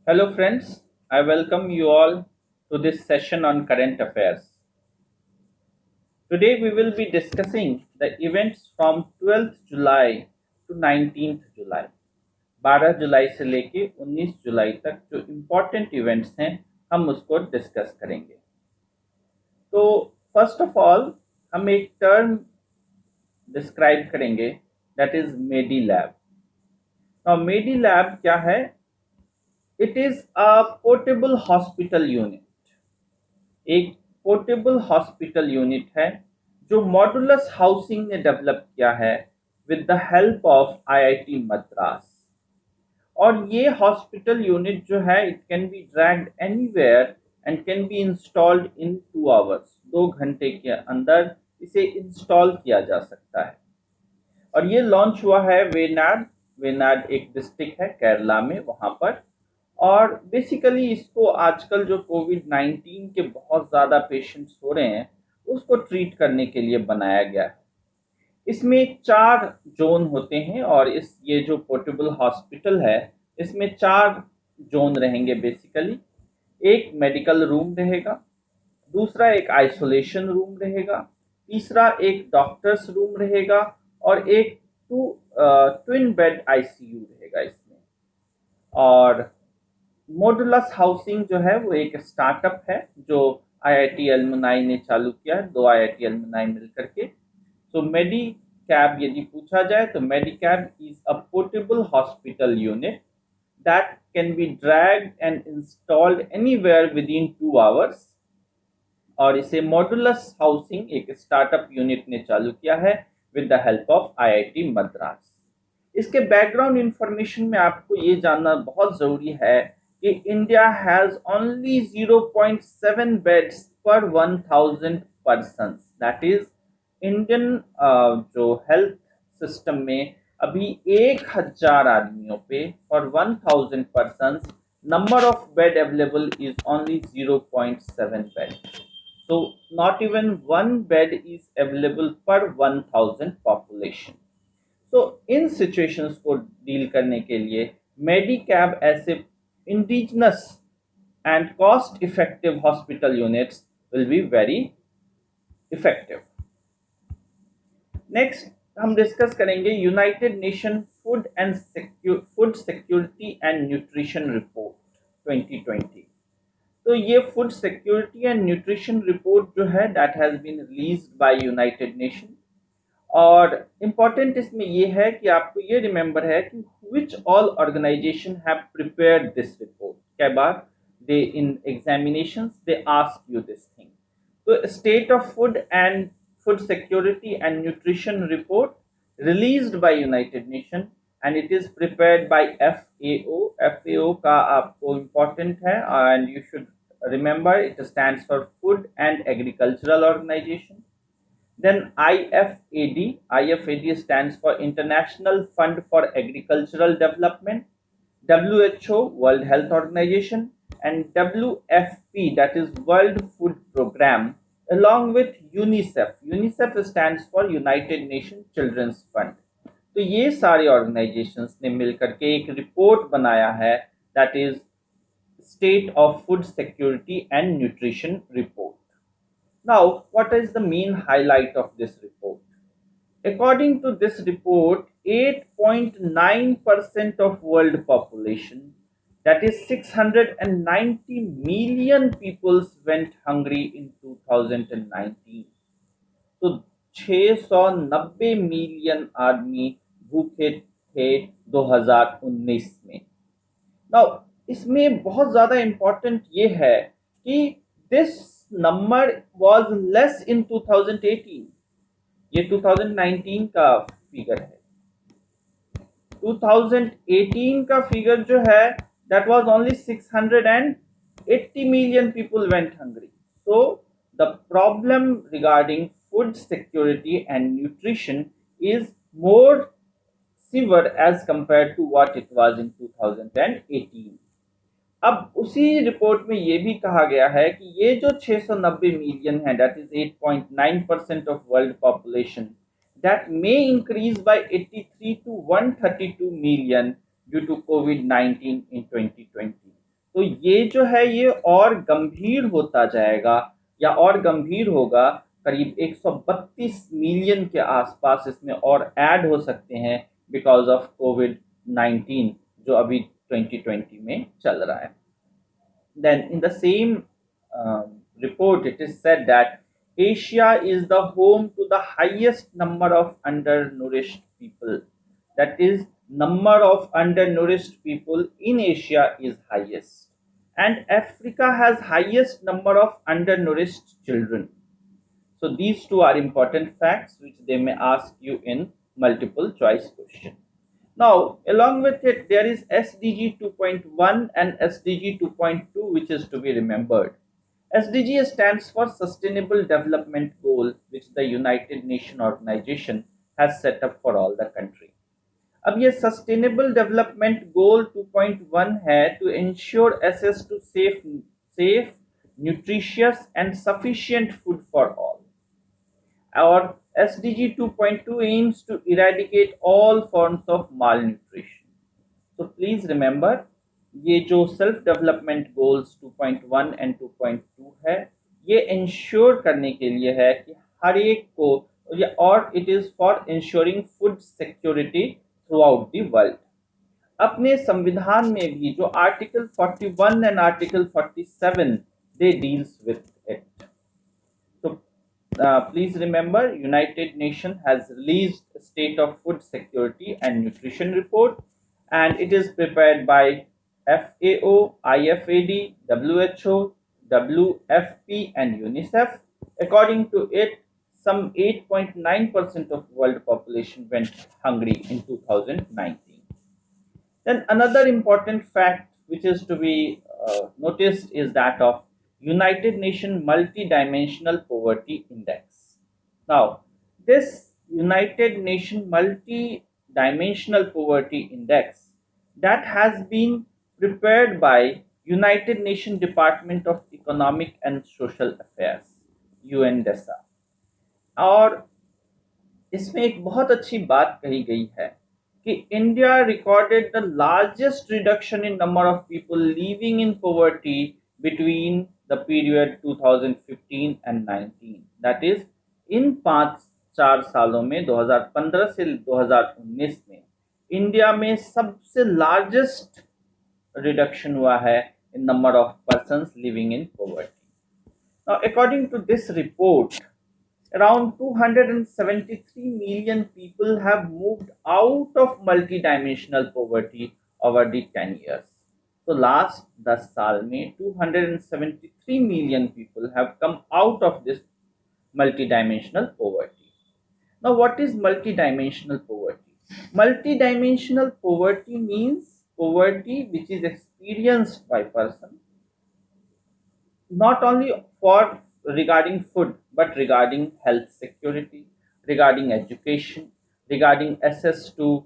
Hello, friends. I welcome you all to this session on current affairs. Today, we will be discussing the events from 12th July to 19th July. 12 जुलाई से लेके 19 जुलाई तक जो important events हैं हम उसको discuss करेंगे। तो first of all हम एक टर्म डिस्क्राइब करेंगे that is medi lab. Now medi lab क्या है? It is a portable hospital unit. एक पोर्टेबल हॉस्पिटल यूनिट है जो मॉडुलस हाउसिंग ने डेवलप किया है with the help of IIT Madras. और ये हॉस्पिटल यूनिट जो है it can be dragged anywhere and can be installed in 2 hours. 2 घंटे के अंदर इसे इंस्टॉल किया जा सकता है। और ये लॉन्च हुआ है वेनाड। वेनाड एक डिस्ट्रिक्ट है केरला में, वहां पर। और बेसिकली इसको आजकल जो कोविड-19 के बहुत ज़्यादा पेशेंट्स हो रहे हैं उसको ट्रीट करने के लिए बनाया गया है। इसमें 4 जोन होते हैं और ये जो पोर्टेबल हॉस्पिटल है इसमें 4 जोन रहेंगे बेसिकली। एक मेडिकल रूम रहेगा, दूसरा एक आइसोलेशन रूम रहेगा, तीसरा एक डॉक्टर्स रूम रहेगा और एक ट्विन बेड आईसीयू रहेगा इसमें। और मॉडुलस हाउसिंग जो है वो एक स्टार्टअप है जो आईआईटी एलुमनाई ने चालू किया है, 2 आईआईटी एलुमनाई मिलकर के। सो मेडी कैब यदि पूछा जाए तो MediCAB is a portable hospital unit that can be dragged and installed anywhere within 2 hours. और इसे मॉडुलस हाउसिंग एक स्टार्टअप यूनिट ने चालू किया है with the help of IIT Madras. इसके बैकग्राउंड इंफॉर्मेशन में आपको ये जानना बहुत जरूरी है कि इंडिया हैज ओनली 0.7 बेड्स पर 1000 पर्सन। दैट इज इंडियन जो हेल्थ सिस्टम में अभी 1000 आदमियों पे for 1000 person number of bed available is only 0.7 bed. So not even one bed is available per 1000 population. So in situations को deal करने के लिए मेडिकैब ऐसे indigenous and cost effective hospital units will be very effective. Next हम discuss करेंगे United Nation food security and nutrition report 2020। तो ये food security and nutrition report जो है that has been released by United Nation. और important इसमें ये है कि आपको ये रिमेंबर है कि which all organisation have prepared this report. कई बार they in examinations they ask you this thing. तो state of food and food security and nutrition report released by United Nation and it is prepared bye FAO। FAO का आपको important है and you should remember it stands for Food and Agricultural Organization. Then IFAD stands for International Fund for Agricultural Development. WHO, World Health Organization, and WFP, that is World Food Program, along with UNICEF. UNICEF stands for United Nations Children's Fund. तो ये सारे organisations ने मिलकर के एक report बनाया है that is State of Food Security and Nutrition Report. Now, what is the main highlight of this report? According to this report, 8.9% of world population, that is 690 million people, went hungry in 2019. तो 690 million आदमी भूखे थे 2019 में। Now, इसमें बहुत ज़्यादा important ये है कि this number was less in 2018। ये 2019 का फिगर है। 2018 का फिगर जो है that was only 680 million people went hungry. So the problem regarding food security and nutrition is more severe as compare to what it was in 2018। अब उसी report में ये भी कहा गया है कि ये जो 690 मिलियन है that is 8.9% of world population that may increase by 83 to 132 million due to Covid in 2020। तो ये जो है ये और गंभीर होता जाएगा या और गंभीर होगा, करीब 132 मिलियन के आसपास इसमें और ऐड हो सकते हैं बिकॉज ऑफ कोविड-19 जो अभी 2020 में चल रहा है। Then in the same report, it is said that Asia is the home to the highest number of undernourished people. That is, number of undernourished people in Asia is highest, and Africa has highest number of undernourished children. So these two are important facts which they may ask you in multiple choice question. Now, along with it, there is SDG 2.1 and SDG 2.2, which is to be remembered. SDG stands for Sustainable Development Goal, which the United Nations Organization has set up for all the country. अब ये sustainable development goal 2.1 है to ensure access to safe nutritious and sufficient food for all, और SDG 2.2 aims to eradicate all forms of malnutrition. So please remember, ये जो self development goals 2.1 and 2.2 है, ये ensure करने के लिए है कि हर एक को, और it is for ensuring food security through out the world. अपने संविधान में भी जो article 41 and article 47 they deals with it. Please remember, United Nations has released a State of Food Security and Nutrition report, and it is prepared by FAO, IFAD, WHO, WFP and UNICEF. According to it, some 8.9% of world population went hungry in 2019. Then another important fact which is to be noticed is that of United Nations Multidimensional Poverty Index. Now, this United Nations Multidimensional Poverty Index that has been prepared by United Nations Department of Economic and Social Affairs, UNDESA, और इसमें एक बहुत अच्छी बात कही गई है कि India recorded the largest reduction in number of people living in poverty between the period 2015 and 19. That is, इन 5-4 सालों में 2015 से 2019 में इंडिया में सबसे लार्जेस्ट रिडक्शन हुआ है in number of persons living in poverty. Now, according to this report, around 273 million people have moved out of multidimensional poverty over the 10 years. So last 10 साल में 273 million people have come out of this multidimensional poverty. Now, what is multidimensional poverty? Multidimensional poverty means poverty which is experienced by person not only for regarding food but regarding health security, regarding education, regarding access to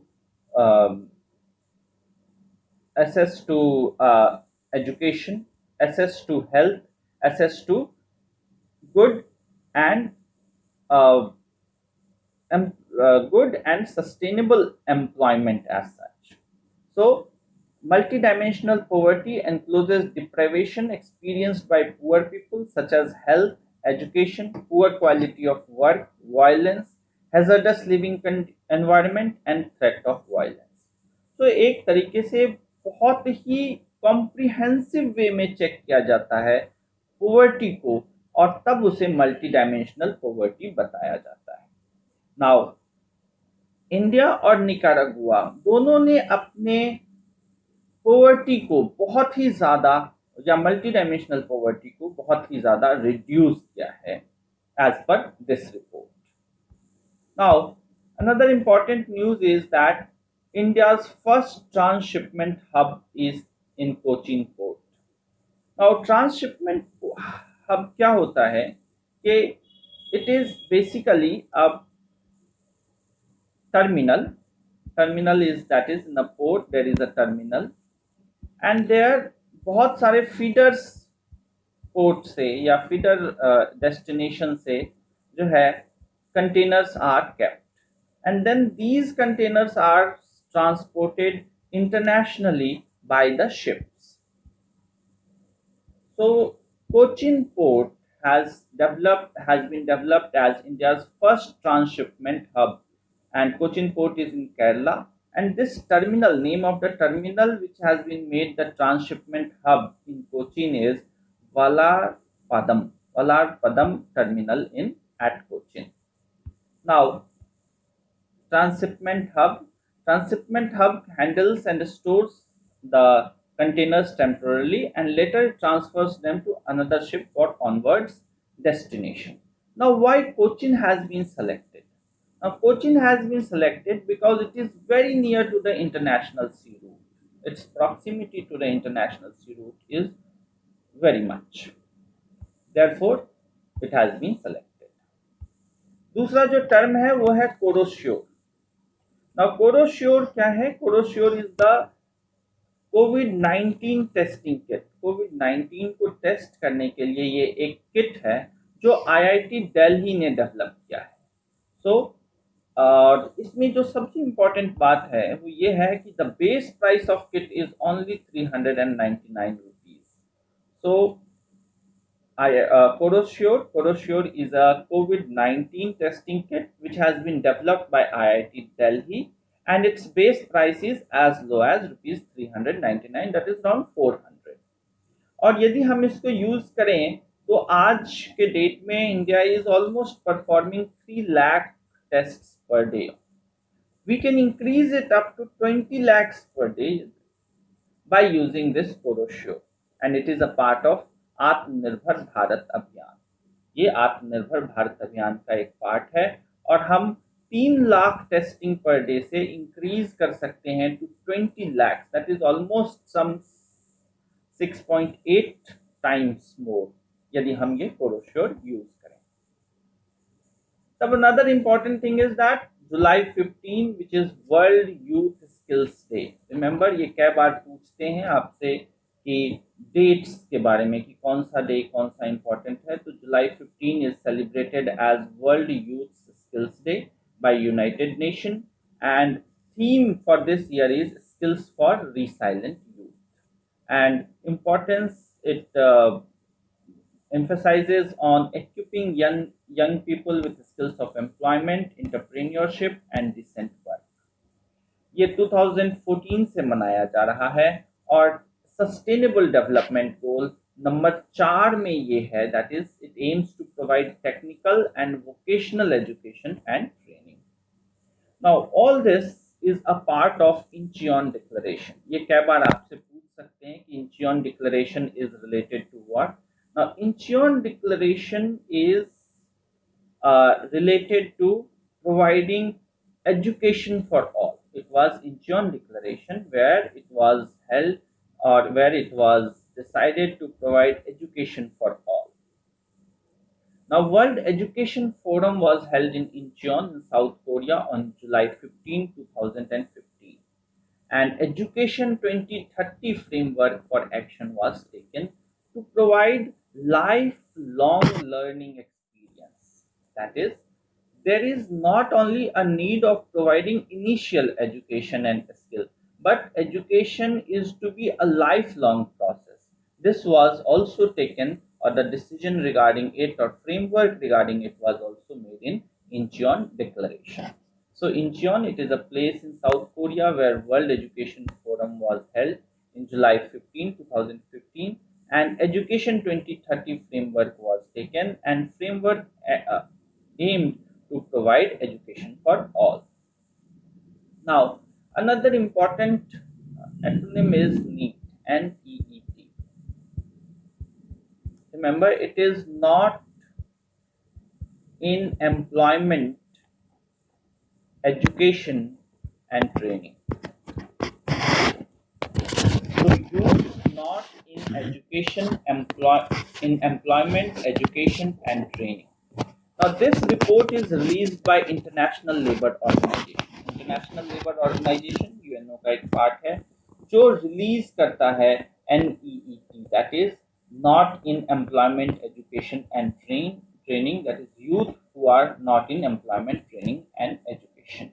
education, access to health, access to good and good and sustainable employment as such. So, multidimensional poverty encloses deprivation experienced by poor people such as health, education, poor quality of work, violence, hazardous living environment and threat of violence. So, एक तरीके से बहुत ही comprehensive वे में check किया जाता है poverty को और तब उसे मल्टी डायमेंशनल पॉवर्टी बताया जाता है. नाउ, इंडिया और निकारागुआ दोनों ने अपने पॉवर्टी को बहुत ही ज़्यादा या मल्टी डायमेंशनल पॉवर्टी को बहुत ही ज़्यादा रिड्यूस किया है एज पर this report. Now, another important news is that India's first transshipment hub is in Cochin Port. Now, transshipment hub क्या होता है कि it is basically a terminal. Terminal is, that is, in a port there is a terminal and there बहुत सारे feeders port से या feeder destination से जो है containers are kept, and then these containers are transported internationally by the ships. So Cochin Port has been developed as India's first transshipment hub, and Cochin Port is in Kerala. And this terminal, name of the terminal which has been made the transshipment hub in Cochin is Valarpadam Terminal in at Cochin. Now, transshipment hub. Transshipment hub handles and stores the containers temporarily and later transfers them to another ship for onwards destination. Now, why Cochin has been selected? Now, Cochin has been selected because it is very near to the international sea route. Its proximity to the international sea route is very much. Therefore, it has been selected. दूसरा जो term है वो है कोरोश्योर. Now, Corosure क्या है? Corosure is the Covid testing kit. Covid को test करने के लिए ये एक किट है जो आईआईटी दिल्ली ने डेवलप किया है. सो और इसमें जो सबसे इम्पोर्टेंट बात है वो ये है कि the base price of kit is only 399 rupees. So Corosure is a COVID-19 testing kit which has been developed by IIT Delhi, and its base price is as low as rupees 399, that is around 400. और यदि हम इसको use करें तो आज के date में India is almost performing 3 lakh tests per day. We can increase it up to 20 lakhs per day by using this Corosure, and it is a part of आत्मनिर्भर भारत अभियान. ये आत्मनिर्भर भारत अभियान का एक पार्ट है और हम 3 लाख टेस्टिंग पर डे से इंक्रीज कर सकते हैं to 20 lakh. That is almost some 6.8 times more यदि हम ये कोरोश्योर यूज करें. तब another important thing is that July 15 which is world youth skills day. Remember, ये कई बार पूछते हैं आपसे कि डेट्स के बारे में कि कौन सा डे कौन सा इंपॉर्टेंट है. तो July 15 is celebrated as world youth skills day by United Nation, and theme for this year is skills for resilient youth. And importance it emphasizes on equipping young people with skills of employment, entrepreneurship and decent work. ये 2014 से मनाया जा रहा है और sustainable development goal number 4 में ये है, that is it aims to provide technical and vocational education and training. Now all this is a part of Incheon declaration. ये कई बार आपसे पूछ सकते हैं कि Incheon declaration is related to what. Now Incheon declaration is related to providing education for all. It was Incheon Declaration where it was held or where it was decided to provide education for all. Now, World Education Forum was held in Incheon in South Korea on July 15, 2015, and Education 2030 framework for action was taken to provide lifelong learning experience. That is, there is not only a need of providing initial education and skill, but education is to be a lifelong process. This was also taken, or the decision regarding it or framework regarding it was also made in Incheon Declaration. So Incheon, it is a place in South Korea where World Education Forum was held in July 15, 2015, and Education 2030 framework was taken, and framework aimed to provide education for all. Now, another important acronym is NEET, N-E-E-T. Remember, it is not in employment, education and training. So use not in education, employment, education and training. Now, this report is released by International Labour Organization. International Labour Organization UNO का एक part है जो release करता है NEET, that is not in employment, education and training, that is youth who are not in employment, training and education.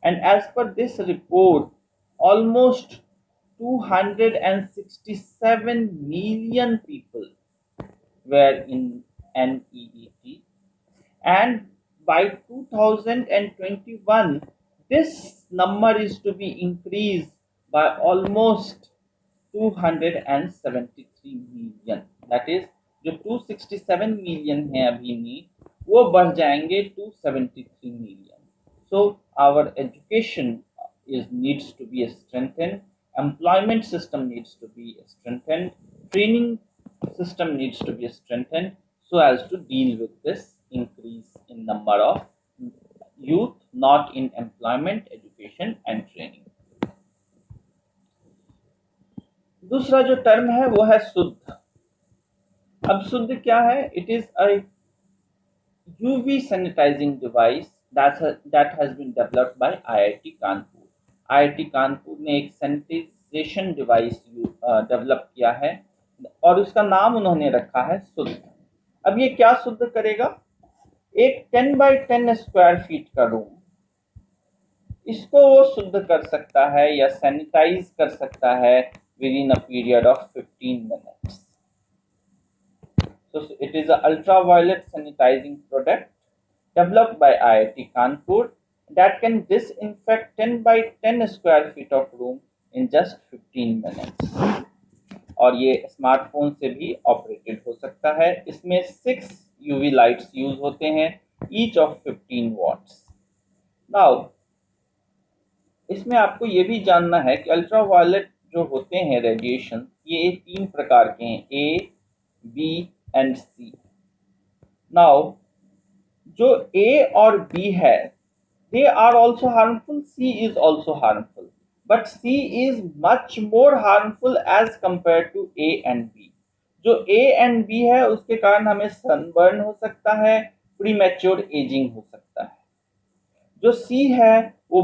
And as per this report, almost 267 million people were in NEET, and by 2021 this number is to be increased by almost 273 million. That is, जो 267 million है अभी NEET, वो बढ़ जाएंगे 273 million. So our education needs to be strengthened, employment system needs to be strengthened, training system needs to be strengthened so as to deal with this increase in number of youth not in employment, education and training. दूसरा जो term है वो है शुद्ध. अब शुद्ध क्या है? It is a UV sanitizing device that has been developed by IIT Kanpur. IIT Kanpur ने एक सैनिटाइजेशन डिवाइस डेवलप किया है और उसका नाम उन्होंने रखा है शुद्ध. अब ये क्या शुद्ध करेगा? एक 10 बाई 10 स्क्वायर फीट का रूम, इसको वो शुद्ध कर सकता है या सैनिटाइज कर सकता है within a period of 15 minutes. So it is an ultraviolet sanitizing product developed by IIT Kanpur that can disinfect 10 by 10 square feet of room in just 15 minutes. और ये स्मार्टफोन से भी ऑपरेटेड हो सकता है. इसमें 6 UV लाइट्स यूज होते हैं, ईच ऑफ 15 वॉट्स. नाउ इसमें आपको ये भी जानना है कि अल्ट्रावायलेट जो होते हैं रेडिएशन, ये 3 प्रकार के हैं, A, B and C. Now जो ए और बी है, they are also harmful, C is also harmful, but C is much more harmful as compare to A and B. जो ए एंड बी है उसके कारण हमें सनबर्न हो सकता है, प्रीमैच्योर एजिंग हो सकता है. जो सी है वो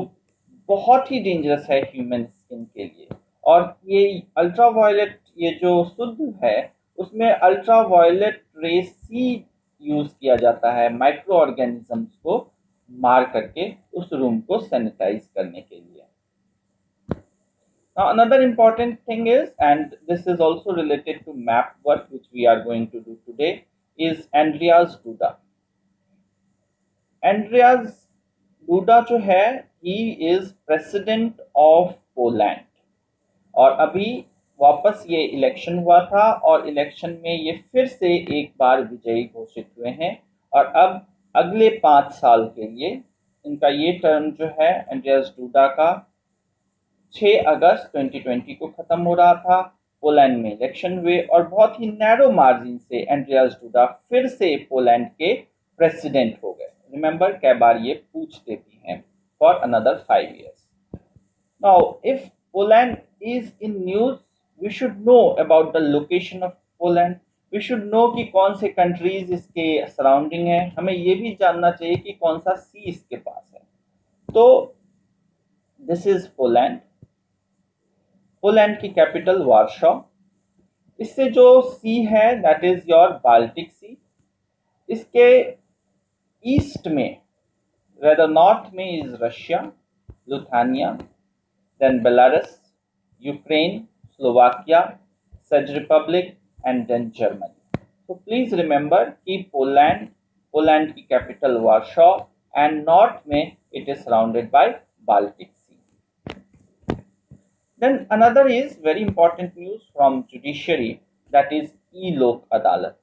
बहुत ही डेंजरस है ह्यूमन स्किन के लिए. और ये अल्ट्रावायलेट, ये जो शुद्ध है उसमें अल्ट्रावायलेट रे सी यूज किया जाता है माइक्रो ऑर्गेनिजम्स को मार करके उस रूम को सैनिटाइज करने के लिए. Now another important thing is, and this is also related to map work which we are going to do today, is Andreas Duda. Andreas Duda जो है, he is president of Poland. और अभी वापस ये election हुआ था और election में ये फिर से एक बार विजयी घोषित हुए हैं. और अब अगले 5 साल के लिए इनका ये टर्म जो है एंड्रियास डूडा का 6 अगस्त 2020 को खत्म हो रहा था. पोलैंड में इलेक्शन हुए और बहुत ही नैरो मार्जिन से एंड्रियास डूडा फिर से पोलैंड के प्रेसिडेंट हो गए. रिमेंबर, कई बार ये पूछते भी हैं. For another 5 years. Now if Poland is in news, we should know about the location of Poland. We should know कि कौन से कंट्रीज इसके सराउंडिंग है. हमें ये भी जानना चाहिए कि कौन सा सी इसके पास है. तो दिस इज पोलैंड. पोलैंड की कैपिटल वार्शो. इससे जो सी है दैट इज योर बाल्टिक सी. इसके ईस्ट में, रेदर नॉर्थ में, is Russia, Lithuania, then Belarus, Ukraine, Slovakia, Czech Republic, and then Germany. So please remember कि पोलैंड की कैपिटल वार्शो and north में it is surrounded by Baltic Sea. Then another is very important news from judiciary, that is e-Lok Adalat.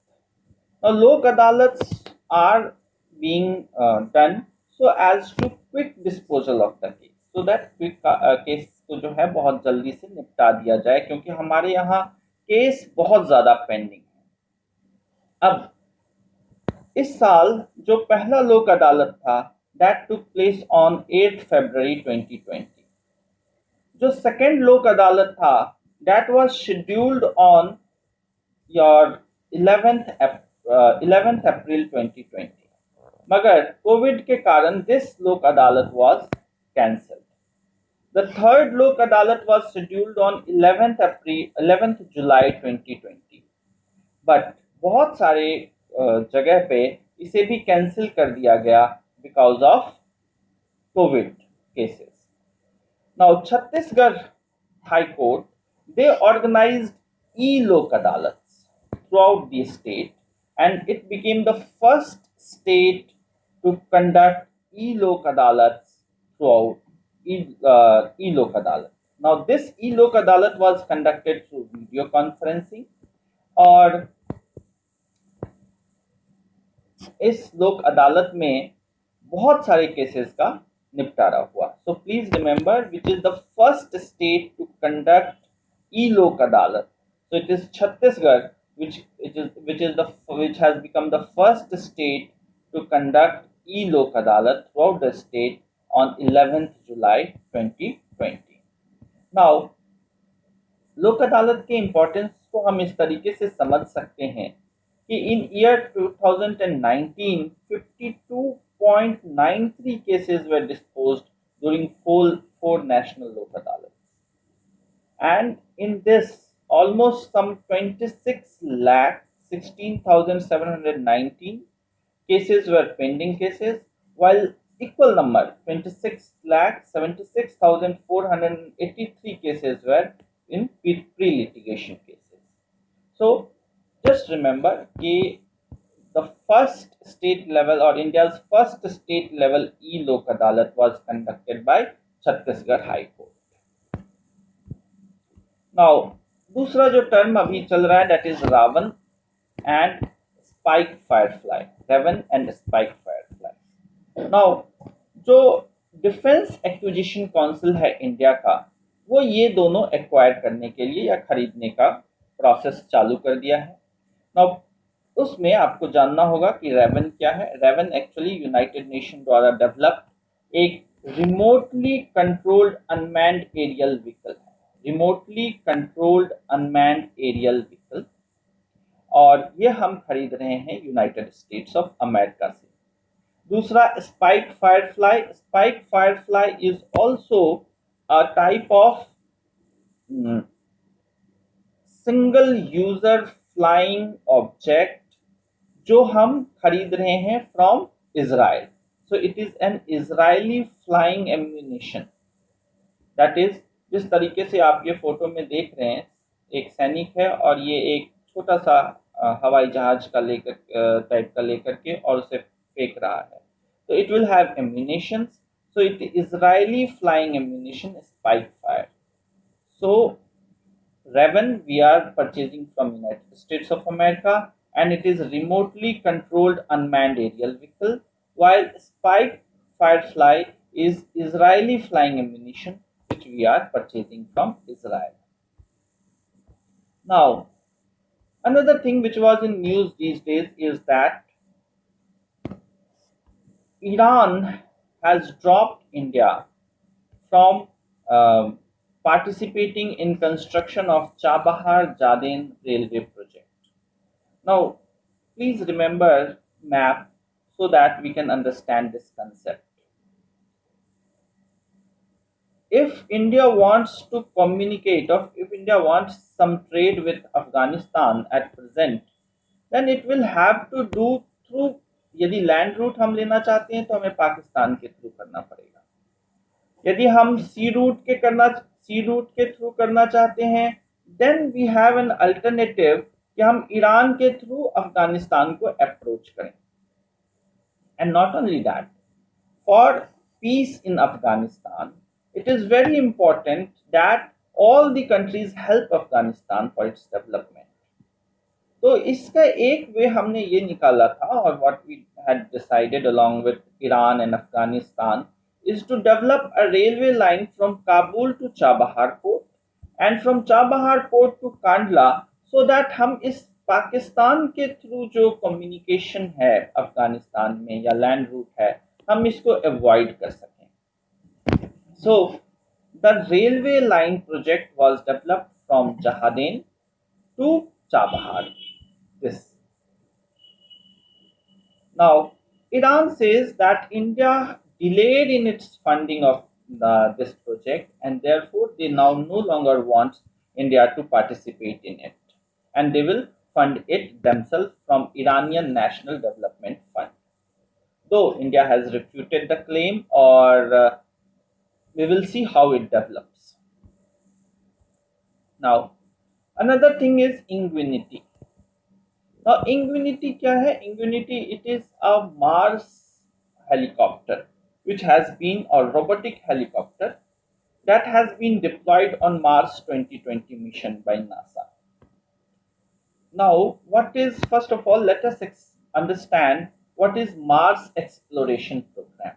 Now Lok Adalats are being done so as to quick disposal of the case. So that quick case को जो है बहुत जल्दी से निपटा दिया जाए, क्योंकि हमारे यहाँ केस बहुत ज़्यादा पेंडिंग है. अब इस साल जो पहला लोक अदालत था दैट टुक प्लेस ऑन 8 फरवरी 2020. जो सेकेंड लोक अदालत था that was scheduled on your 11th अप्रैल 2020. मगर कोविड के कारण दिस लोक अदालत was cancelled. The third Lok Adalat was scheduled on 11th July 2020. But बहुत सारे जगह पे इसे भी कैंसिल कर दिया गया because of COVID cases. Now Chhattisgarh High Court they organized e-lok adalats throughout the state, and it became the first state to conduct e-lok adalats throughout e-lok adalat. Now, this e-lok adalat was conducted through video conferencing, और इस लोक अदालत में बहुत सारे cases का निपटारा हुआ. So please remember which is the first state to conduct e Lok Adalat. So it is Chhattisgarh which has become the first state to conduct e-lok adalat throughout the state on 11th July 2020. Now, लोक अदालत के importance को हम इस तरीके से समझ सकते हैं कि in year 2019, 52.93 cases were disposed during four national lok adalats, and in this almost some 26,16,719 cases were pending cases, while equal number 26,76,483 cases were in pre-litigation cases. So just remember that the first state level or India's first state level e-lok adalat was conducted by Chhattisgarh High Court. Now, दूसरा जो term अभी चल रहा है that is Ravan and spike firefly. Ravan and spike firefly. Now, जो defence acquisition council है India का, वो ये दोनों एक्वायर करने के लिए या खरीदने का प्रोसेस चालू कर दिया है. नाउ उसमें आपको जानना होगा कि रेवन क्या है. रेवन एक्चुअली यूनाइटेड नेशन द्वारा डेवलप्ड एक remotely controlled unmanned aerial vehicle है. Remotely controlled unmanned aerial vehicle, और ये हम खरीद रहे हैं यूनाइटेड स्टेट्स ऑफ अमेरिका से. दूसरा spike Firefly. Spike Firefly is also a type of single user flying object जो हम खरीद रहे हैं from Israel. So it is an Israeli flying ammunition. That is, जिस तरीके से आप ये फोटो में देख रहे हैं, एक सैनिक है और ये एक छोटा सा हवाई जहाज का लेकर टाइप का लेकर के और उसे फेंक रहा है. तो it will have ammunition. So it Israeli flying ammunition spike fire. So Raven we are purchasing from United States of America, and it is remotely controlled unmanned aerial vehicle, while Spike Firefly is Israeli flying ammunition which we are purchasing from Israel. Now, another thing which was in news these days is that Iran has dropped India from participating in construction of Chabahar-Jadin railway project. Now, please remember map so that we can understand this concept. If India wants to communicate, or if India wants some trade with Afghanistan at present, then it will have to do through, यदि land route हम लेना चाहते हैं तो हमें पाकिस्तान के through करना पड़ेगा. यदि हम सी रूट के थ्रू करना चाहते हैं, then we have an alternative कि हम ईरान के थ्रू अफगानिस्तान को अप्रोच करें. And not only that, for peace in Afghanistan it is very important that all the countries help Afghanistan for its development. तो इसका एक वे हमने ये निकाला था, और what we had decided along with Iran and Afghanistan is to develop a railway line from Kabul to Chabahar port and from Chabahar port to Kandla, so that हम इस पाकिस्तान के थ्रू जो कम्युनिकेशन है अफगानिस्तान में या लैंड रूट है, हम इसको अवॉइड कर सकें. So, the railway line project was developed from Jahadin to Chabahar. This. Now, Iran says that India delayed in its funding of this project, and therefore they now no longer want India to participate in it, and they will fund it themselves from Iranian National Development Fund. Though India has refuted the claim, or we will see how it develops. Now, another thing is ingenuity. Now, ingenuity क्या है? Ingenuity, it is a Mars helicopter which has been a robotic helicopter that has been deployed on Mars 2020 mission by NASA. Now, what is, first of all, let us understand what is Mars Exploration Program.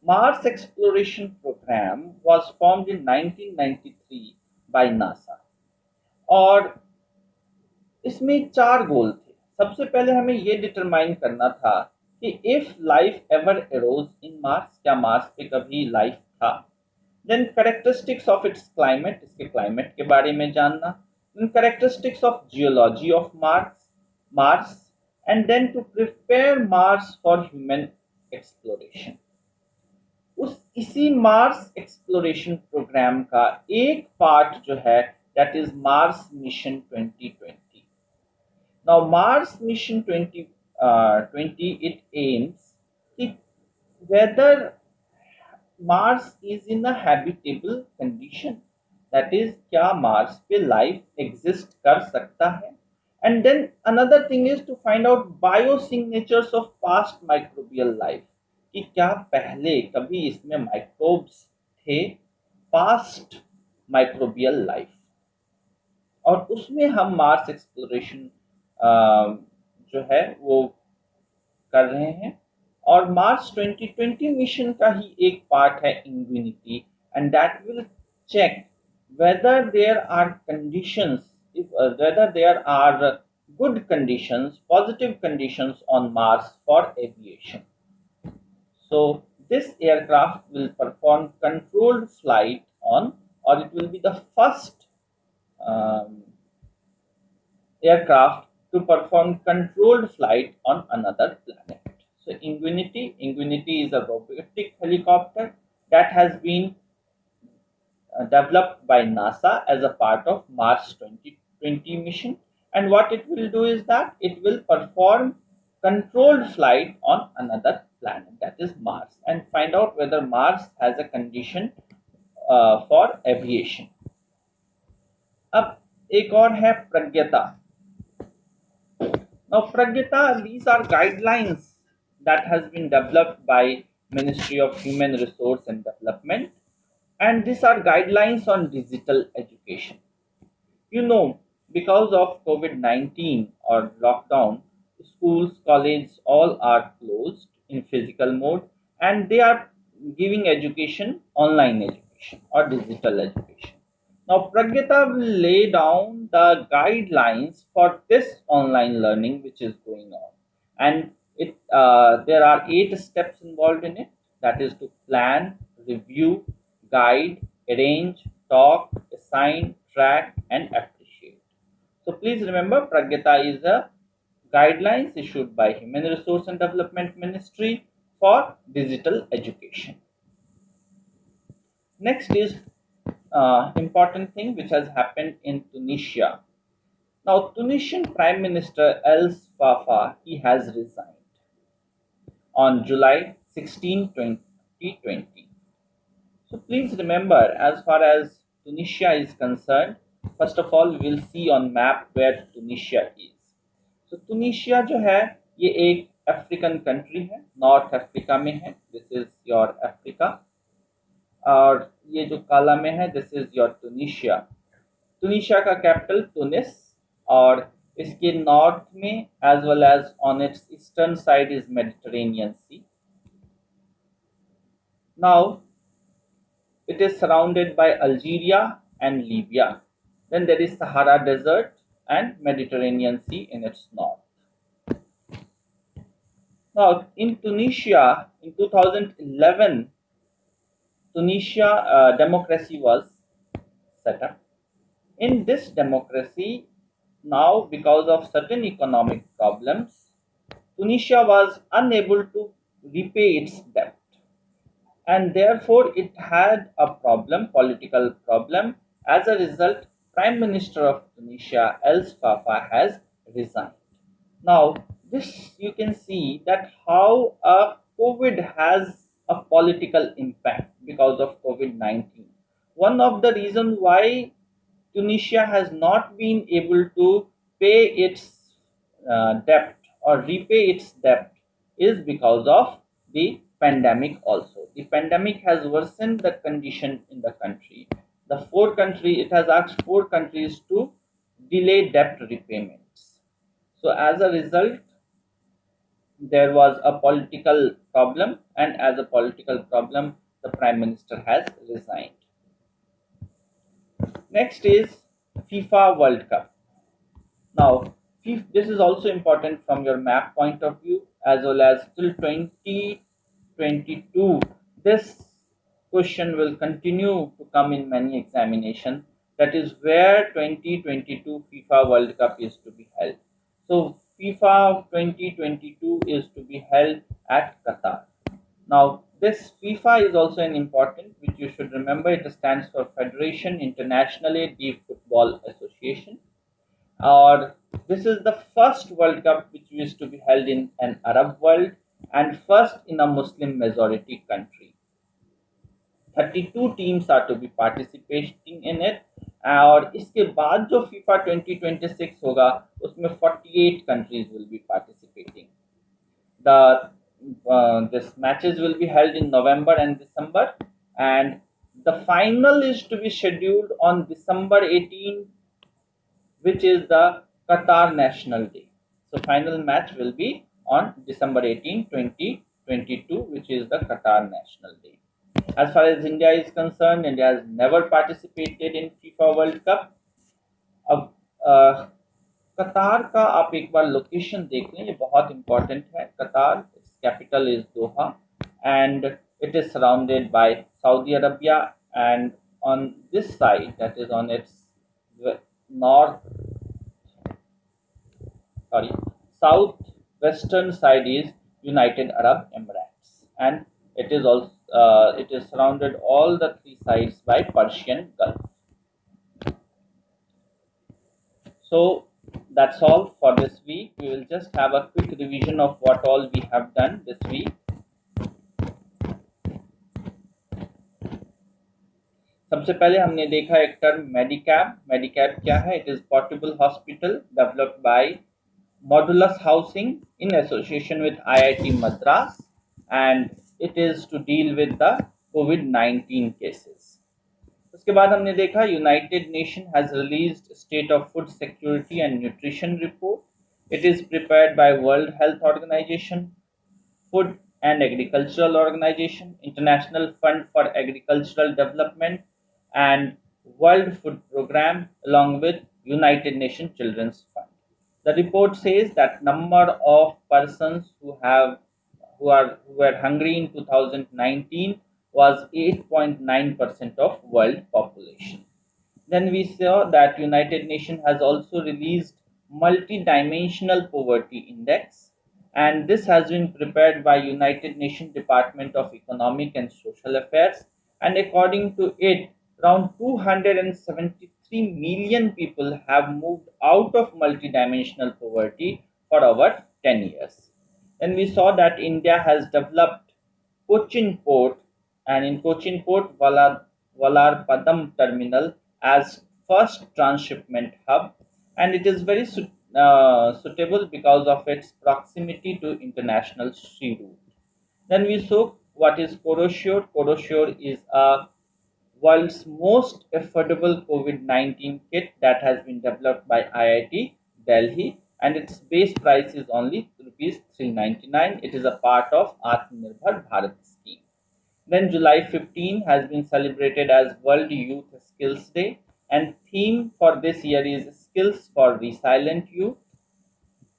Mars Exploration Program was formed in 1993 by NASA और इसमें 4 गोल थे. सबसे पहले हमें ये determine करना था कि if life ever arose in Mars, क्या मार्स पे कभी लाइफ था. Then characteristics of its climate, इसके क्लाइमेट के बारे में जानना. Then characteristics of geology of Mars and then to prepare Mars for human exploration. इसी मार्स एक्सप्लोरेशन प्रोग्राम का एक पार्ट जो है that is Mars mission 2020. Now, Mars Mission 2020, it aims whether Mars is in a habitable condition. That is, क्या Mars पे life exist कर सकता है. And then another thing is to find out biosignatures of past microbial life. कि क्या पहले कभी इसमें microbes थे, past microbial life. और उसमें हम मार्स एक्सप्लोरेशन जो है वो कर रहे हैं. और मार्स 2020 मिशन का ही एक पार्ट है Ingenuity, and that will check whether there are conditions, whether there are good conditions, positive conditions on Mars for aviation. So this aircraft will perform controlled flight on, or it will be the first aircraft to perform controlled flight on another planet. So Ingenuity is a robotic helicopter that has been developed by NASA as a part of Mars 2020 mission. And what it will do is that it will perform controlled flight on another planet, that is Mars, and find out whether Mars has a condition for aviation. अब एक और है प्रज्ञता. Now, Pragyata, these are guidelines that has been developed by Ministry of Human Resource and Development, and these are guidelines on digital education. You know, because of COVID-19 or lockdown, schools, colleges, all are closed in physical mode, and they are giving education, online education or digital education. Now, Pragyata will lay down the guidelines for this online learning which is going on, and there are 8 steps involved in it. That is to plan, review, guide, arrange, talk, assign, track, and appreciate. So please remember, Pragyata is a guidelines issued by Human Resource and Development Ministry for digital education. Next is important thing which has happened in Tunisia. Now, Tunisian Prime Minister Els Fafa, he has resigned on July 16, 2020. So please remember, as far as Tunisia is concerned, first of all, we will see on map where Tunisia is. So Tunisia जो है ये एक African country है, north Africa में है. This is your Africa. और ये जो काला में है, this is your Tunisia. Tunisia का कैपिटल टूनिस, और इसके नॉर्थ में as well as on its eastern side is Mediterranean sea. Now it is surrounded by Algeria and Libya. Then there is Sahara Desert and Mediterranean Sea in its north. Now, in Tunisia, in 2011, Tunisia democracy was set up. In this democracy, now because of certain economic problems, Tunisia was unable to repay its debt, and therefore it had a problem, political problem. As a result, Prime Minister of Tunisia, Els Fafa, has resigned. Now, this you can see that how COVID has a political impact because of COVID-19. One of the reasons why Tunisia has not been able to pay its debt or repay its debt is because of the pandemic also. The pandemic has worsened the condition in the country. It has asked four countries to delay debt repayments. So as a result, there was a political problem, and as a political problem, the Prime Minister has resigned. Next is FIFA World Cup. Now, this is also important from your map point of view as well as till 2022. This question will continue to come in many examinations. That is where 2022 FIFA World Cup is to be held. So, FIFA 2022 is to be held at Qatar. Now, this FIFA is also an important, which you should remember. It stands for Federation Internationale de Football Association, or this is the first World Cup which is to be held in an Arab world and first in a Muslim majority country. 32 teams are to be participating in it, और इसके बाद जो FIFA 2026 होगा उसमें 48 countries will be participating. This matches will be held in November and December, and the final is to be scheduled on December 18, which is the Qatar National Day. So final match will be on December 18, 2022, which is the Qatar National Day. As far as India is concerned, India has never participated in FIFA World Cup. अब कतार का आप एक बार location देख लें, ये बहुत important है. कतार, its capital is Doha, and it is surrounded by Saudi Arabia, and on this side, that is on its southwestern side is United Arab Emirates, and it is also it is surrounded all the three sides by Persian Gulf. So that's all for this week. We will just have a quick revision of what all we have done this week. सबसे पहले हमने देखा एक term मेडिकैब. मेडिकैब क्या है? It is portable hospital developed by Modulus Housing in association with IIT Madras, and it is to deal with the COVID-19 cases. उसके बाद हमने देखा United Nation has released state of food security and nutrition report. It is prepared by World Health Organization, Food and Agricultural Organization, International Fund for Agricultural Development and World Food Program along with United Nations Children's Fund. The report says that number of persons who were hungry in 2019 was 8.9% of world population. Then we saw that United Nations has also released multi-dimensional poverty index, and this has been prepared by United Nations Department of Economic and Social Affairs, and according to it, around 273 million people have moved out of multidimensional poverty for over 10 years. Then we saw that India has developed Cochin Port, and in Cochin Port, Vallarpadam Terminal as first transshipment hub, and it is very suitable because of its proximity to international sea route. Then we saw what is Corosure. Corosure is a world's most affordable COVID-19 kit that has been developed by IIT Delhi, and its base price is only rupees 399. It is a part of Atmanirbhar Bharat scheme. Then July 15 has been celebrated as World Youth Skills Day, and theme for this year is Skills for Resilient Youth.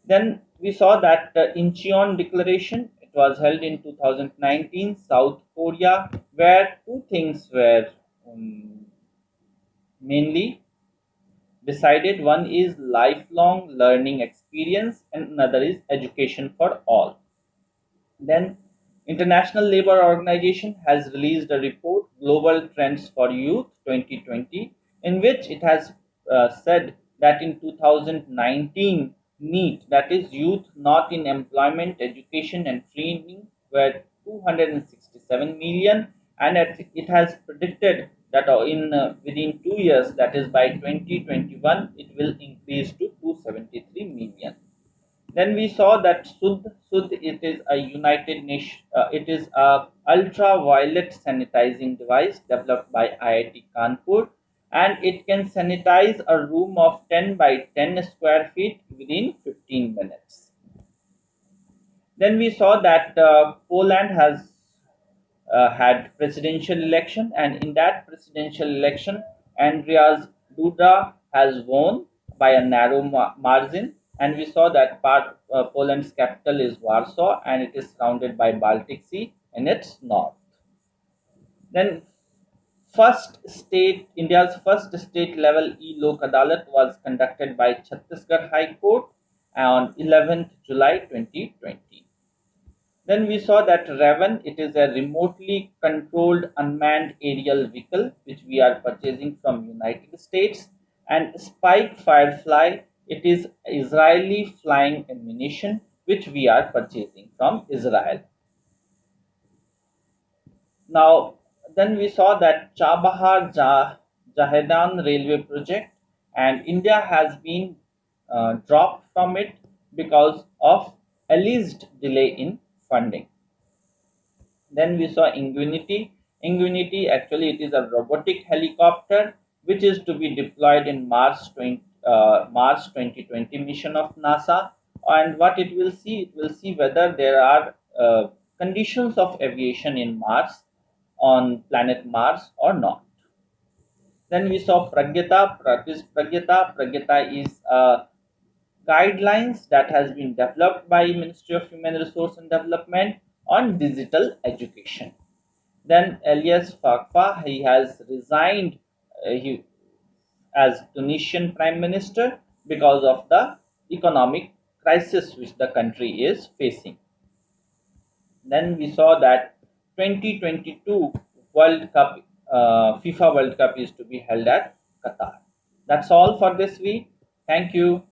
Then we saw that the Incheon Declaration, it was held in 2019, South Korea, where two things were mainly decided. One is lifelong learning experience and another is education for all. Then International Labour Organization has released a report, Global Trends for Youth 2020, in which it has said that in 2019 NEET, that is Youth Not in Employment, Education and Training, were 267 million, and it has predicted that in within 2 years, that is by 2021, it will increase to 273 million. Then we saw that Sudh, it is a United Nation, it is a ultraviolet sanitizing device developed by IIT Kanpur, and it can sanitize a room of 10 by 10 square feet within 15 minutes. Then we saw that Poland has had presidential election, and in that presidential election, Andrzej Duda has won by a narrow margin. And we saw that Poland's capital is Warsaw, and it is surrounded by Baltic Sea in its north. Then India's first state level e-lok adalat was conducted by Chhattisgarh High Court on 11th July 2020. Then we saw that Raven, it is a remotely controlled unmanned aerial vehicle which we are purchasing from United States, and Spike Firefly, it is Israeli flying ammunition which we are purchasing from Israel. Now, then we saw that Chabahar Jahedan railway project, and India has been dropped from it because of alleged delay in funding. Then we saw Ingenuity. Ingenuity, actually it is a robotic helicopter which is to be deployed in March 2020 mission of NASA. And what it will see whether there are conditions of aviation in Mars, on planet Mars, or not. Then we saw Pragyata. This Pragyata is guidelines that has been developed by Ministry of Human Resource and Development on digital education. Then Elias Fakfa, he has resigned as Tunisian Prime Minister because of the economic crisis which the country is facing. Then we saw that 2022 World Cup, FIFA World Cup is to be held at Qatar. That's all for this week. Thank you.